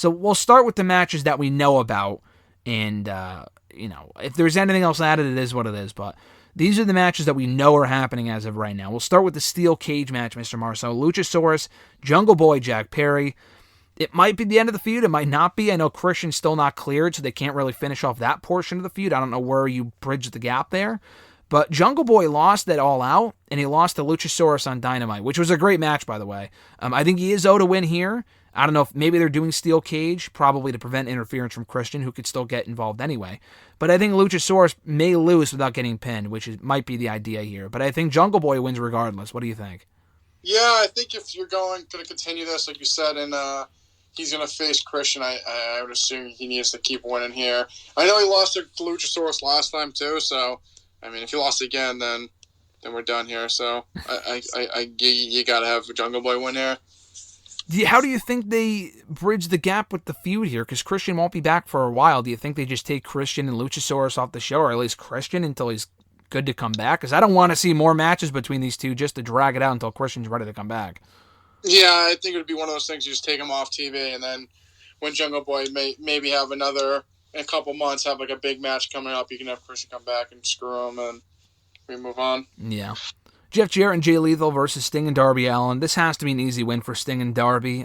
So we'll start with the matches that we know about, and, if there's anything else added, it is what it is, but these are the matches that we know are happening as of right now. We'll start with the steel cage match, Mr. Marceau. Luchasaurus, Jungle Boy, Jack Perry. It might be the end of the feud. It might not be. I know Christian's still not cleared, so they can't really finish off that portion of the feud. I don't know where you bridge the gap there. But Jungle Boy lost that All Out, and he lost to Luchasaurus on Dynamite, which was a great match, by the way. I think he is owed a win here. I don't know if maybe they're doing steel cage, probably to prevent interference from Christian, who could still get involved anyway. But I think Luchasaurus may lose without getting pinned, which might be the idea here. But I think Jungle Boy wins regardless. What do you think? Yeah, I think if you're going to continue this, like you said, and he's going to face Christian, I would assume he needs to keep winning here. I know he lost to Luchasaurus last time too, so I mean, if he lost again, then we're done here. So you got to have Jungle Boy win here. How do you think they bridge the gap with the feud here? Because Christian won't be back for a while. Do you think they just take Christian and Luchasaurus off the show, or at least Christian until he's good to come back? Because I don't want to see more matches between these two just to drag it out until Christian's ready to come back. Yeah, I think it would be one of those things you just take him off TV, and then when Jungle Boy maybe have another, in a couple months, have like a big match coming up, you can have Christian come back and screw him, and we move on. Yeah. Jeff Jarrett and Jay Lethal versus Sting and Darby Allin. This has to be an easy win for Sting and Darby.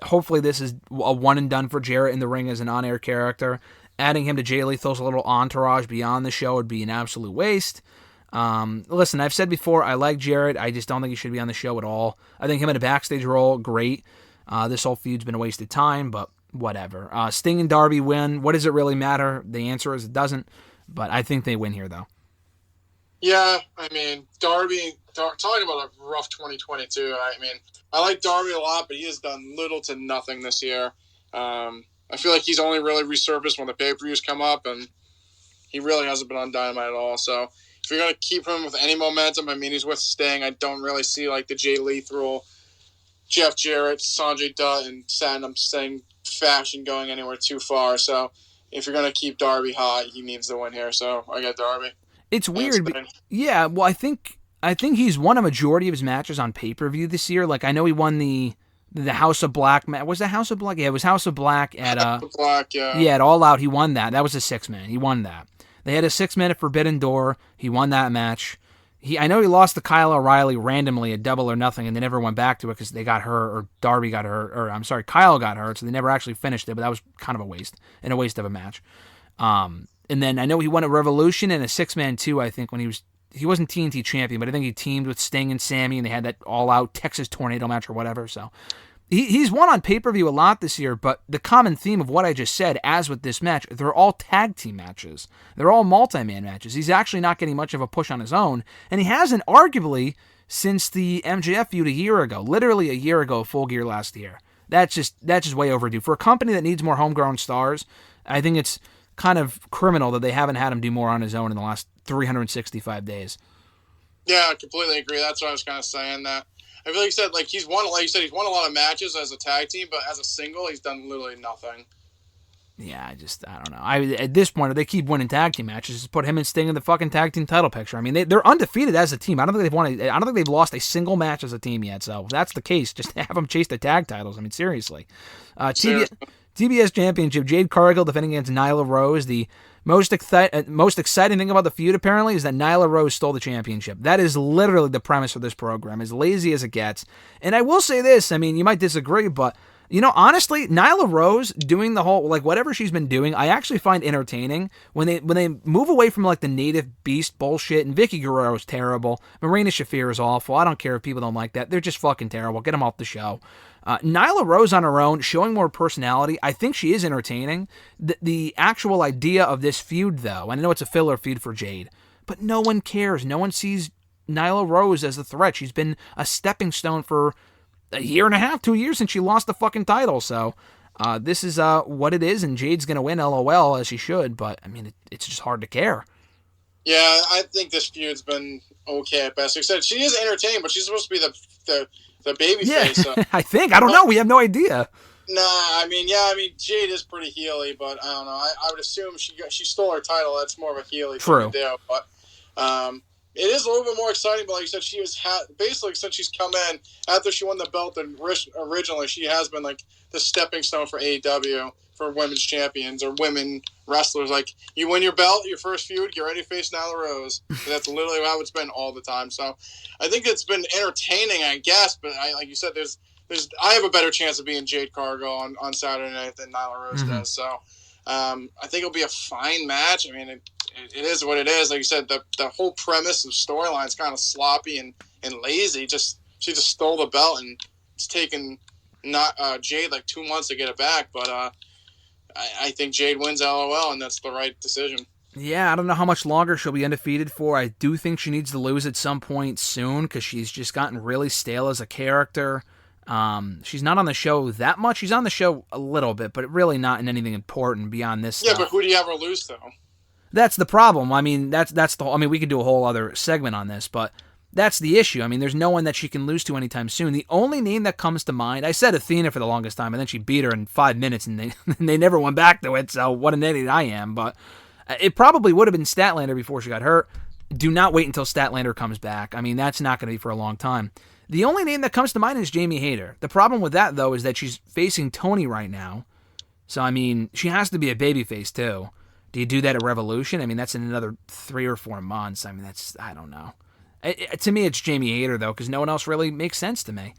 Hopefully this is a one and done for Jarrett in the ring as an on-air character. Adding him to Jay Lethal's little entourage beyond the show would be an absolute waste. Listen, I've said before, I like Jarrett. I just don't think he should be on the show at all. I think him in a backstage role, great. This whole feud's been a waste of time, but whatever. Sting and Darby win. What does it really matter? The answer is it doesn't, but I think they win here, though. Yeah, I mean, talking about a rough 2022, I mean, I like Darby a lot, but he has done little to nothing this year. I feel like he's only really resurfaced when the pay-per-views come up, and he really hasn't been on Dynamite at all. So if you're going to keep him with any momentum, I mean, he's with Sting. I don't really see, like, the Jay Lethal, Jeff Jarrett, Sanjay Dutt, and Satnam Singh fashion going anywhere too far. So if you're going to keep Darby hot, he needs to win here. So I got Darby. It's weird. Yeah, well, I think he's won a majority of his matches on pay-per-view this year. Like, I know he won the House of Black match. Was it House of Black? Yeah, it was House of Black at at All Out. He won that. That was a 6-man. He won that. They had a 6-man at Forbidden Door. He won that match. I know he lost to Kyle O'Reilly randomly at Double or Nothing, and they never went back to it because they got hurt, or Darby got hurt, or I'm sorry, Kyle got hurt, so they never actually finished it. But that was kind of a waste, and a waste of a match. And then I know he won at Revolution in a 6-man too, I think, when he wasn't TNT champion, but I think he teamed with Sting and Sammy, and they had that all-out Texas Tornado match or whatever. So he's won on pay-per-view a lot this year, but the common theme of what I just said, as with this match, they're all tag team matches. They're all multi-man matches. He's actually not getting much of a push on his own, and he hasn't arguably since the MJF feud a year ago, literally a year ago, Full Gear last year. That's just way overdue. For a company that needs more homegrown stars, I think it's kind of criminal that they haven't had him do more on his own in the last 365 days. Yeah, I completely agree. That's what I was kind of saying. That I feel like you said, like he's won a lot of matches as a tag team, but as a single, he's done literally nothing. Yeah, I don't know. At this point, if they keep winning tag team matches, just put him and Sting in the fucking tag team title picture. I mean, they're undefeated as a team. I don't think they've lost a single match as a team yet. So if that's the case, just have them chase the tag titles. I mean, seriously. TBS Championship, Jade Cargill defending against Nyla Rose. The most exciting thing about the feud, apparently, is that Nyla Rose stole the championship. That is literally the premise of this program, as lazy as it gets. And I will say this, I mean, you might disagree, but, honestly, Nyla Rose doing the whole, like, whatever she's been doing, I actually find entertaining. When they move away from, like, the native beast bullshit, and Vicky Guerrero is terrible, Marina Shafir is awful, I don't care if people don't like that, they're just fucking terrible, get them off the show. Nyla Rose on her own, showing more personality, I think she is entertaining. The actual idea of this feud, though, and I know it's a filler feud for Jade, but no one cares. No one sees Nyla Rose as a threat. She's been a stepping stone for a year and a half, 2 years since she lost the fucking title. So this is what it is, and Jade's going to win, LOL, as she should, but, I mean, it's just hard to care. Yeah, I think this feud's been okay at best. Except she is entertaining, but she's supposed to be the baby face. So. I don't know. We have no idea. I mean, Jade is pretty heely, but I don't know. I would assume she stole her title. That's more of a heely thing to do. But it is a little bit more exciting, but like you said, she was basically since she's come in after she won the belt, and originally she has been like the stepping stone for AEW for women's champions or women wrestlers. Like you win your belt, your first feud, you're ready to face Nyla Rose. That's literally how it's been all the time. So I think it's been entertaining, I guess. But like you said, I have a better chance of being Jade Cargill on Saturday night than Nyla Rose does. So I think it'll be a fine match. I mean, it is what it is. Like you said, the whole premise of storyline is kind of sloppy and lazy. She just stole the belt, and it's taken Jade like 2 months to get it back. But I think Jade wins LOL, and that's the right decision. Yeah, I don't know how much longer she'll be undefeated for. I do think she needs to lose at some point soon because she's just gotten really stale as a character. She's not on the show that much. She's on the show a little bit, but really not in anything important beyond this stuff. But who do you have her lose to? That's the problem. I mean, that's the whole, I mean, we could do a whole other segment on this, but that's the issue. I mean, there's no one that she can lose to anytime soon. The only name that comes to mind, I said Athena for the longest time, and then she beat her in 5 minutes, and they never went back to it, so what an idiot I am. But it probably would have been Statlander before she got hurt. Do not wait until Statlander comes back. I mean, that's not going to be for a long time. The only name that comes to mind is Jamie Hayter. The problem with that, though, is that she's facing Tony right now. So, I mean, she has to be a babyface, too. Do you do that at Revolution? I mean, that's in another 3 or 4 months. I mean, I don't know. To me, it's Jamie Hayter, though, because no one else really makes sense to me.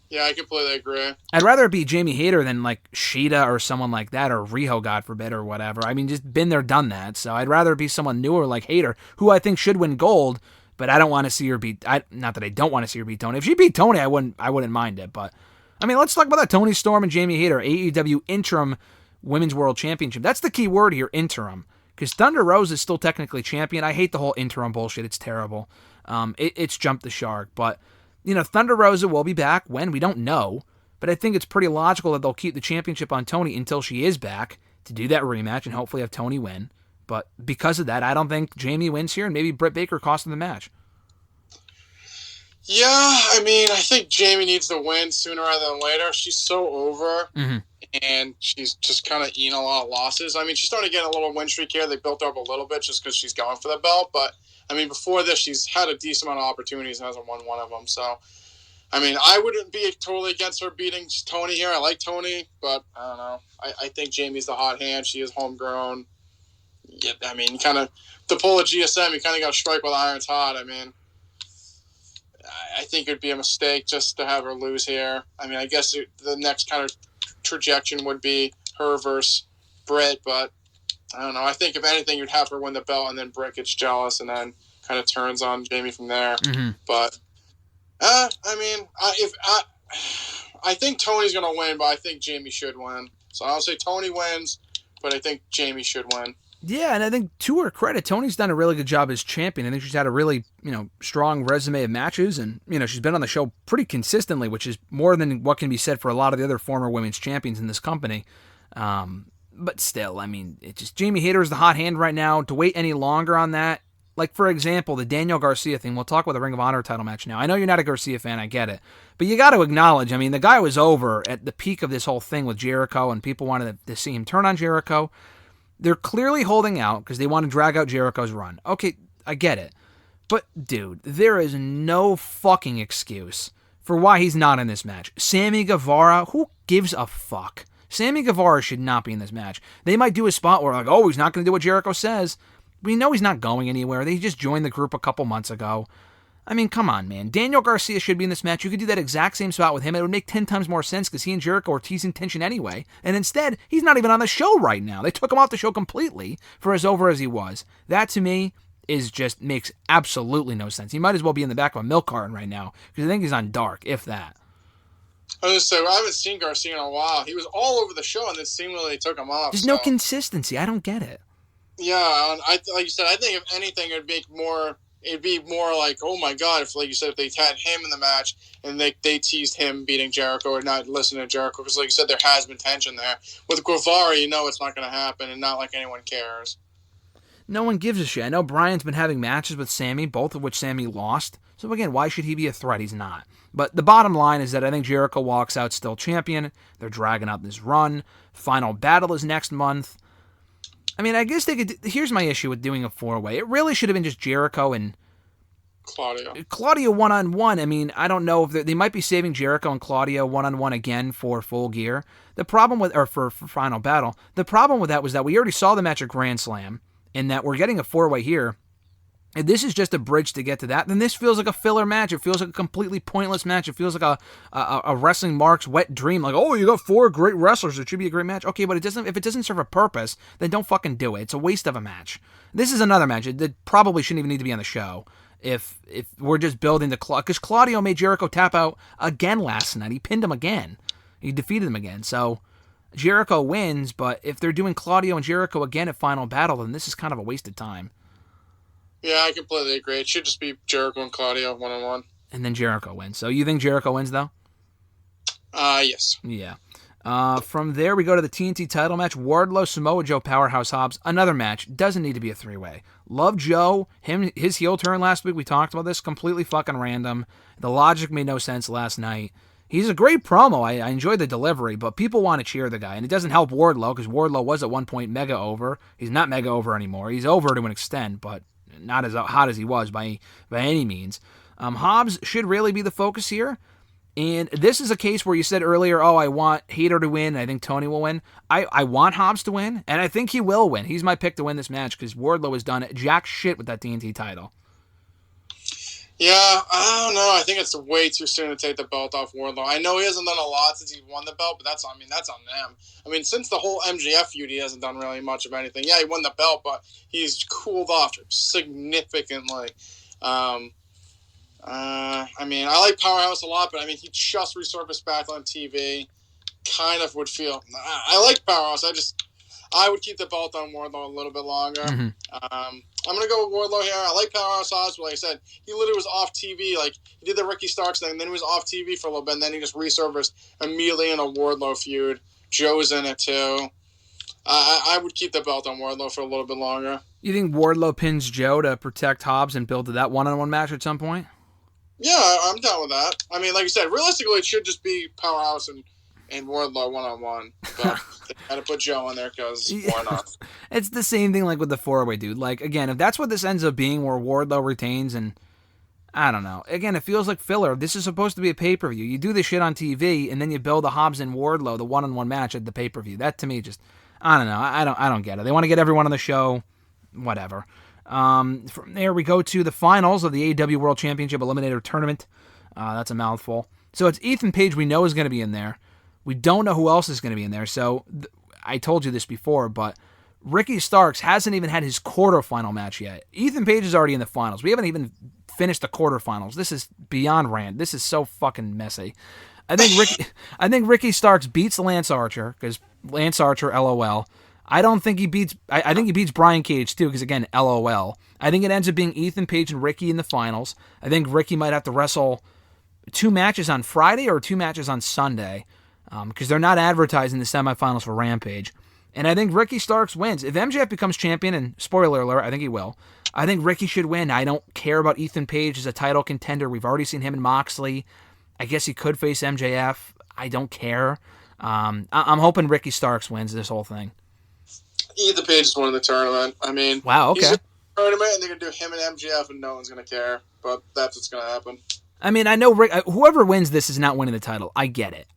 Yeah, I completely agree. I'd rather it be Jamie Hayter than, like, Sheeta or someone like that, or Riho, God forbid, or whatever. I mean, just been there, done that. So I'd rather it be someone newer like Hayter, who I think should win gold, but I don't want to see her beat... not that I don't want to see her beat Tony. If she beat Tony, I wouldn't mind it, but... I mean, let's talk about that. Tony Storm and Jamie Hayter, AEW Interim Women's World Championship. That's the key word here, interim. Because Thunder Rose is still technically champion. I hate the whole interim bullshit. It's terrible. It's jumped the shark. But, Thunder Rosa will be back when? We don't know. But I think it's pretty logical that they'll keep the championship on Tony until she is back to do that rematch and hopefully have Tony win. But because of that, I don't think Jamie wins here, and maybe Britt Baker cost him the match. Yeah, I mean, I think Jamie needs to win sooner rather than later. She's so over, and she's just kind of eating a lot of losses. I mean, she's starting to get a little win streak here. They built her up a little bit just because she's going for the belt. But, I mean, before this, she's had a decent amount of opportunities and hasn't won one of them. So, I mean, I wouldn't be totally against her beating Tony here. I like Tony, but I don't know. I think Jamie's the hot hand. She is homegrown. Yeah, I mean, kind of, to pull a GSM, you kind of got to strike while the iron's hot. I mean, I think it would be a mistake just to have her lose here. I mean, I guess the next kind of trajectory would be her versus Britt, but I don't know. I think if anything, you'd have her win the belt, and then Britt gets jealous and then kind of turns on Jamie from there. But I mean, I think Tony's going to win, but I think Jamie should win. So I'll say Tony wins, but I think Jamie should win. Yeah, and I think to her credit, Tony's done a really good job as champion. I think she's had a really, strong resume of matches, and, she's been on the show pretty consistently, which is more than what can be said for a lot of the other former women's champions in this company. But still, I mean, Jamie Hayter is the hot hand right now. To wait any longer on that, like, for example, the Daniel Garcia thing, we'll talk about the Ring of Honor title match now. I know you're not a Garcia fan, I get it. But you got to acknowledge, I mean, the guy was over at the peak of this whole thing with Jericho, and people wanted to see him turn on Jericho. They're clearly holding out because they want to drag out Jericho's run. Okay, I get it. But, dude, there is no fucking excuse for why he's not in this match. Sammy Guevara, who gives a fuck? Sammy Guevara should not be in this match. They might do a spot where, like, he's not going to do what Jericho says. We know he's not going anywhere. They just joined the group a couple months ago. I mean, come on, man. Daniel Garcia should be in this match. You could do that exact same spot with him. It would make 10 times more sense because he and Jericho are teasing tension anyway. And instead, he's not even on the show right now. They took him off the show completely for as over as he was. That, to me, makes absolutely no sense. He might as well be in the back of a milk carton right now because I think he's on dark, if that. I was going to say, I haven't seen Garcia in a while. He was all over the show, and then seemingly they took him off. There's no consistency. I don't get it. Yeah, like you said, I think if anything, it'd be more like, oh my God, if, like you said, if they had him in the match and they teased him beating Jericho or not listening to Jericho, because like you said, there has been tension there. With Guevara, it's not going to happen, and not like anyone cares. No one gives a shit. I know Bryan's been having matches with Sammy, both of which Sammy lost. So again, why should he be a threat? He's not. But the bottom line is that I think Jericho walks out still champion. They're dragging out this run. Final battle is next month. I mean, I guess they could... Here's my issue with doing a 4-way. It really should have been just Jericho and Claudio one-on-one. I mean, I don't know if they might be saving Jericho and Claudio one-on-one again for Full Gear. The problem with, or for Final Battle, the problem with that was that we already saw the match at Grand Slam, and that we're getting a 4-way here. If this is just a bridge to get to that, then this feels like a filler match. It feels like a completely pointless match. It feels like a wrestling mark's wet dream. Like, oh, you got 4 great wrestlers. It should be a great match. Okay, but it doesn't. If it doesn't serve a purpose, then don't fucking do it. It's a waste of a match. This is another match that probably shouldn't even need to be on the show. If we're just building the clock, because Claudio made Jericho tap out again last night. He pinned him again. He defeated him again. So Jericho wins, but if they're doing Claudio and Jericho again at Final Battle, then this is kind of a waste of time. Yeah, I completely agree. It should just be Jericho and Claudio one-on-one. And then Jericho wins. So you think Jericho wins, though? Yes. Yeah. From there, we go to the TNT title match. Wardlow, Samoa Joe, Powerhouse Hobbs. Another match. Doesn't need to be a 3-way. Love Joe. His heel turn last week. We talked about this. Completely fucking random. The logic made no sense last night. He's a great promo. I enjoyed the delivery, but people want to cheer the guy. And it doesn't help Wardlow, because Wardlow was at one point mega over. He's not mega over anymore. He's over to an extent, but not as hot as he was by any means. Hobbs should really be the focus here. And this is a case where you said earlier, oh, I want Hayter to win, and I think Tony will win. I want Hobbs to win, and I think he will win. He's my pick to win this match, because Wardlow has done jack shit with that TNT title. Yeah, I don't know. I think it's way too soon to take the belt off Wardlow. I know he hasn't done a lot since he won the belt, but that's on them. I mean, since the whole MJF feud, he hasn't done really much of anything. Yeah, he won the belt, but he's cooled off significantly. I mean, I like Powerhouse a lot, but I mean, he just resurfaced back on TV. Kind of would feel. I like Powerhouse. I would keep the belt on Wardlow a little bit longer. Mm-hmm. I'm going to go with Wardlow here. I like Powerhouse Hobbs, but like I said, he literally was off TV. Like, he did the Ricky Starks thing, then he was off TV for a little bit, and then he just resurfaced immediately in a Wardlow feud. Joe's in it, too. I would keep the belt on Wardlow for a little bit longer. You think Wardlow pins Joe to protect Hobbs and build to that one-on-one match at some point? Yeah, I'm down with that. I mean, like you said, realistically, it should just be Powerhouse and Wardlow one-on-one. But they had to put Joe in there because why not? It's the same thing like with the 4-way, dude. Like, again, if that's what this ends up being, where Wardlow retains, and I don't know. Again, it feels like filler. This is supposed to be a pay-per-view. You do this shit on TV, and then you build a Hobbs and Wardlow, the one-on-one match at the pay-per-view. That, to me, just, I don't know. I don't get it. They want to get everyone on the show. Whatever. From there, we go to the finals of the AEW World Championship Eliminator Tournament. That's a mouthful. So it's Ethan Page we know is going to be in there. We don't know who else is going to be in there. So I told you this before, but Ricky Starks hasn't even had his quarterfinal match yet. Ethan Page is already in the finals. We haven't even finished the quarterfinals. This is beyond rant. This is so fucking messy. I think Ricky Starks beats Lance Archer, because Lance Archer, LOL. I think he beats Brian Cage too, because again, LOL. I think it ends up being Ethan Page and Ricky in the finals. I think Ricky might have to wrestle 2 matches on Friday or 2 matches on Sunday, because they're not advertising the semifinals for Rampage. And I think Ricky Starks wins. If MJF becomes champion, and spoiler alert, I think he will, I think Ricky should win. I don't care about Ethan Page as a title contender. We've already seen him and Moxley. I guess he could face MJF. I don't care. I'm hoping Ricky Starks wins this whole thing. Ethan Page is winning the tournament. I mean, wow, okay. He's in the tournament, and they're going to do him and MJF, and no one's going to care. But that's what's going to happen. I mean, I know whoever wins this is not winning the title. I get it.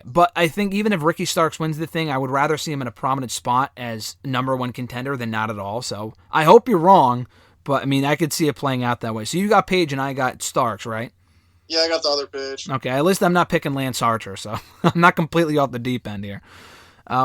But I think even if Ricky Starks wins the thing, I would rather see him in a prominent spot as number 1 contender than not at all. So I hope you're wrong, but I mean, I could see it playing out that way. So you got Page and I got Starks, right? Yeah, I got the other Page. Okay, at least I'm not picking Lance Archer, so I'm not completely off the deep end here.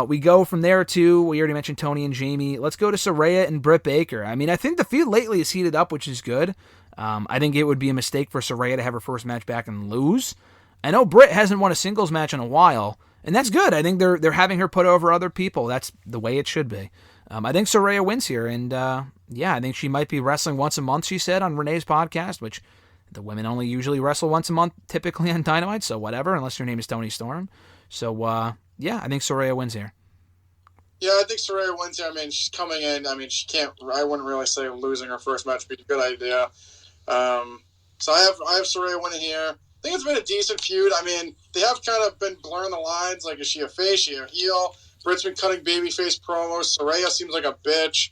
We go from there to, we already mentioned Tony and Jamie. Let's go to Saraya and Britt Baker. I mean, I think the feud lately is heated up, which is good. I think it would be a mistake for Saraya to have her first match back and lose. I know Britt hasn't won a singles match in a while, and that's good. I think they're having her put over other people. That's the way it should be. I think Saraya wins here, and I think she might be wrestling once a month, she said, on Renee's podcast, which the women only usually wrestle once a month, typically on Dynamite, so whatever, unless your name is Toni Storm. So, I think Saraya wins here. Yeah, I think Saraya wins here. I mean, she's coming in. I mean, I wouldn't really say losing her first match would be a good idea. So I have Saraya winning here. I think it's been a decent feud. I mean, they have kind of been blurring the lines. Like, is she a face? Is she a heel? Britt's been cutting babyface promos. Saraya seems like a bitch,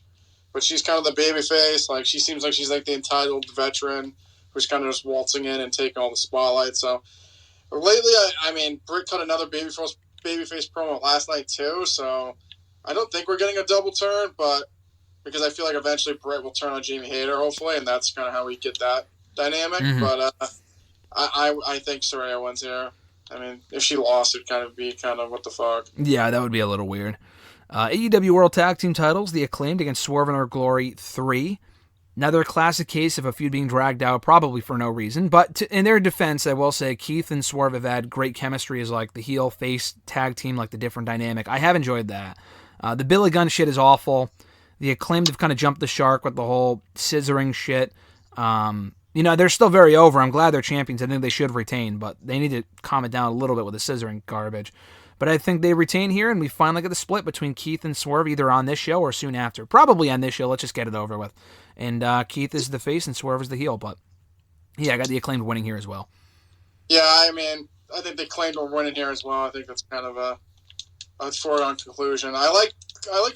but she's kind of the babyface. Like, she seems like she's like the entitled veteran. who's kind of just waltzing in and taking all the spotlight. So lately, I mean, Britt cut another babyface promo last night too. So I don't think we're getting a double turn, but because I feel like eventually Britt will turn on Jamie Hayter, hopefully, and that's kind of how we get that dynamic. Mm-hmm. But I think Saraya wins here. I mean, if she lost, it'd kind of be what the fuck. Yeah, that would be a little weird. AEW World Tag Team titles, The Acclaimed against Swerve and Our Glory 3. Another classic case of a feud being dragged out, probably for no reason. But in their defense, I will say Keith and Swerve have had great chemistry as like the heel-face tag team, like the different dynamic. I have enjoyed that. The Billy Gunn shit is awful. The Acclaimed have kind of jumped the shark with the whole scissoring shit. They're still very over. I'm glad they're champions. I think they should retain, but they need to calm it down a little bit with the scissoring garbage. But I think they retain here, and we finally get the split between Keith and Swerve, either on this show or soon after. Probably on this show. Let's just get it over with. And Keith is the face, and Swerve is the heel. But yeah, I got the Acclaimed winning here as well. Yeah, I mean, I think the Acclaimed are winning here as well. I think that's kind of a foregone conclusion. I like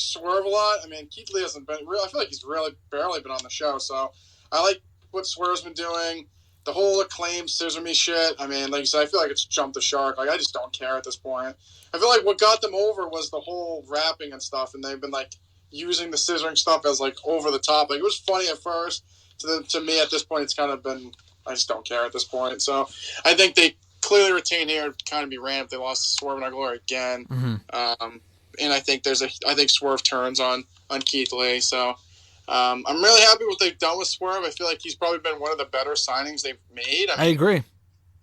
Swerve a lot. I mean, Keith Lee hasn't been. I feel like he's really barely been on the show. So I like what Swerve's been doing. The whole Acclaimed scissor me shit. I mean, like you said, I feel like it's jumped the shark. Like, I just don't care at this point. I feel like what got them over was the whole rapping and stuff, and they've been like using the scissoring stuff as like over the top. Like, it was funny at first. To me, at this point, it's kind of been. I just don't care at this point. So I think they clearly retain here. Kind of be ran if they lost to Swerve and Our Glory again. Mm-hmm. And I think I think Swerve turns on Keith Lee. So. I'm really happy with what they've done with Swerve. I feel like he's probably been one of the better signings they've made. I agree.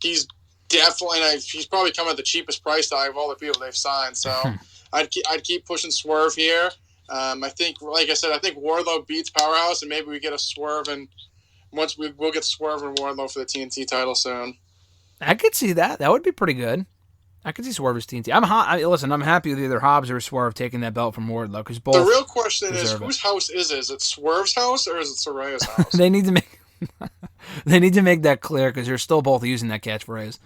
He's definitely, he's probably come at the cheapest price tag of all the people they've signed. So I'd keep pushing Swerve here. I think, like I said, I think Wardlow beats Powerhouse, and maybe we get a Swerve, and we'll get Swerve and Wardlow for the TNT title soon. I could see that. That would be pretty good. I could see Swerve as TNT. I'm happy with either Hobbs or Swerve taking that belt from Wardlow, because both. The real question is, whose house is it? Is it Swerve's house or is it Soraya's house? They need to make that clear, because they're still both using that catchphrase.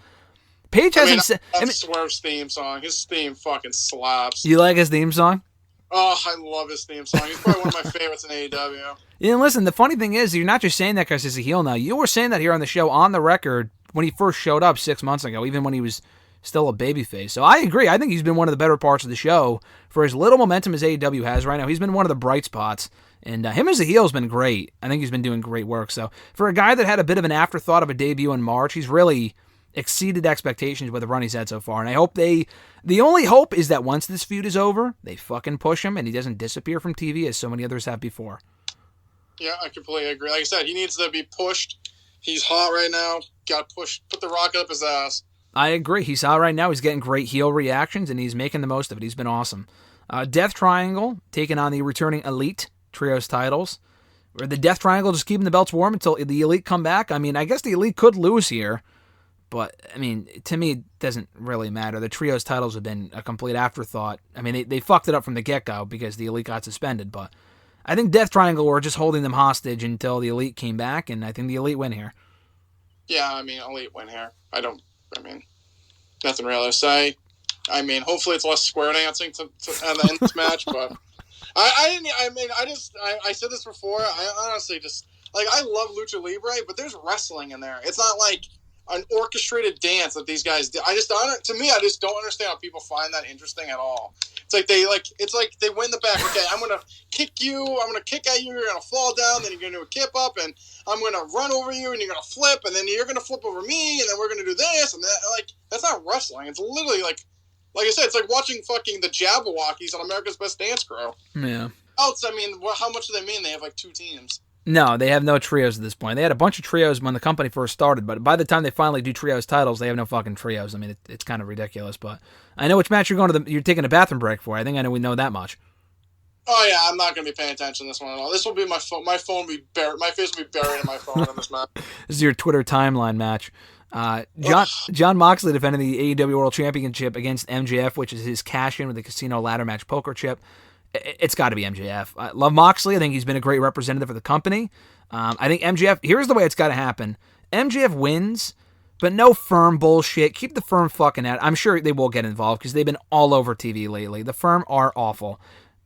Paige hasn't said. Swerve's theme song. His theme fucking slaps. You like his theme song? Oh, I love his theme song. He's probably one of my favorites in AEW. Yeah, listen, the funny thing is, you're not just saying that because he's a heel now. You were saying that here on the show, on the record, when he first showed up 6 months ago, even when he was still a babyface. So I agree. I think he's been one of the better parts of the show. For as little momentum as AEW has right now, he's been one of the bright spots. And him as a heel has been great. I think he's been doing great work. So for a guy that had a bit of an afterthought of a debut in March, he's really exceeded expectations with the run he's had so far. And I hope the only hope is that once this feud is over, they fucking push him and he doesn't disappear from TV as so many others have before. Yeah, I completely agree. Like I said, he needs to be pushed. He's hot right now. Got to push, put the rocket up his ass. I agree. He's out right now. He's getting great heel reactions, and he's making the most of it. He's been awesome. Death Triangle taking on the returning Elite Trios titles. Or the Death Triangle just keeping the belts warm until the Elite come back. I mean, I guess the Elite could lose here, but, I mean, to me, it doesn't really matter. The Trios titles have been a complete afterthought. I mean, they fucked it up from the get-go because the Elite got suspended, but I think Death Triangle were just holding them hostage until the Elite came back, and I think the Elite win here. Yeah, I mean, Elite win here. Nothing really to say. I mean, hopefully it's less square dancing to end the end of this match, but I said this before. I honestly just, like, I love Lucha Libre, but there's wrestling in there. It's not like an orchestrated dance that these guys do. I just don't understand how people find that interesting at all. It's like they win the back. Okay, I'm gonna kick you. I'm gonna kick at you. You're gonna fall down. Then you're gonna do a kip up, and I'm gonna run over you, and you're gonna flip, and then you're gonna flip over me, and then we're gonna do this and that. Like, that's not wrestling. It's literally like I said, it's like watching fucking the Jabberwockies on America's Best Dance Crew. Yeah. Else, I mean, how much do they mean? They have like 2 teams. No, they have no trios at this point. They had a bunch of trios when the company first started, but by the time they finally do trios titles, they have no fucking trios. I mean, it's kind of ridiculous, but I know which match you're taking a bathroom break for. I think I know we know that much. Oh yeah, I'm not going to be paying attention to this one at all. This will be my phone. My phone will be buried. My face will be buried in my phone on this match. This is your Twitter timeline match. Jon Moxley defending the AEW World Championship against MJF, which is his cash-in with the casino ladder match poker chip. It's got to be MJF. I love Moxley. I think he's been a great representative for the company. I think MJF, here's the way it's got to happen. MJF wins, but no Firm bullshit. Keep the Firm fucking out. I'm sure they will get involved because they've been all over TV lately. The Firm are awful.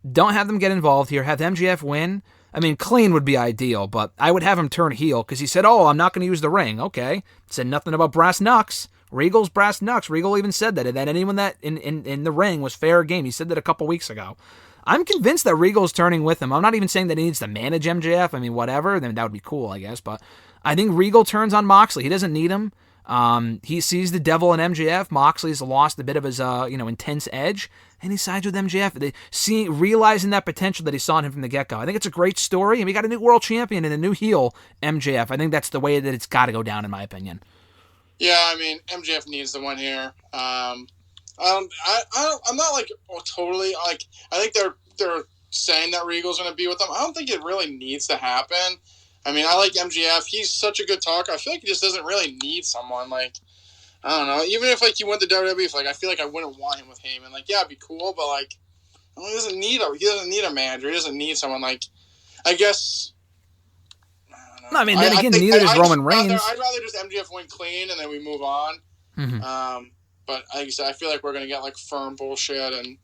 don't have them get involved here. Have MJF win. I mean, clean would be ideal, but I would have him turn heel because he said, "Oh, I'm not going to use the ring." Okay, said nothing about brass knucks. Regal's brass knucks. Regal even said that anyone that in the ring was fair game. He said that a couple weeks ago. I'm convinced that Regal's turning with him. I'm not even saying that he needs to manage MJF. I mean, whatever. Then that would be cool, I guess. But I think Regal turns on Moxley. He doesn't need him. He sees the devil in MJF. Moxley's lost a bit of his intense edge, and he sides with MJF. Realizing that potential that he saw in him from the get-go. I think it's a great story, and we got a new world champion and a new heel, MJF. I think that's the way that it's got to go down, in my opinion. Yeah, I mean, MJF needs the win here. I'm not like totally like. I think they're saying that Regal's going to be with them. I don't think it really needs to happen. I mean, I like MJF. He's such a good talker. I feel like he just doesn't really need someone. Like, I don't know. Even if like he went to WWE, like I feel like I wouldn't want him with Heyman. Like, yeah, it'd be cool, but like, he doesn't need a manager. He doesn't need someone. Like, I guess. No, I mean, then again, neither does Roman Reigns. I'd rather just MJF win clean and then we move on. Mm-hmm. But like I said, I feel like we're gonna get like firm bullshit and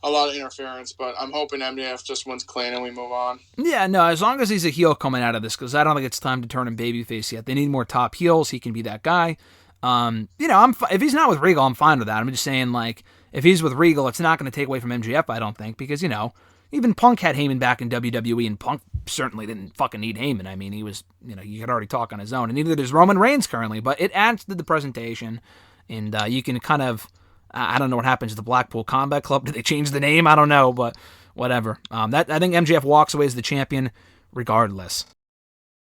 a lot of interference. But I'm hoping MJF just wins clean and we move on. Yeah, no, as long as he's a heel coming out of this, because I don't think it's time to turn him babyface yet. They need more top heels. He can be that guy. If he's not with Regal, I'm fine with that. I'm just saying, like, if he's with Regal, it's not going to take away from MJF. I don't think, because even Punk had Heyman back in WWE, and Punk certainly didn't fucking need Heyman. I mean, he was, he could already talk on his own, and neither does Roman Reigns currently, but it adds to the presentation, and you can kind of, I don't know what happens to the Blackpool Combat Club. Did they change the name? I don't know, but whatever. I think MJF walks away as the champion regardless.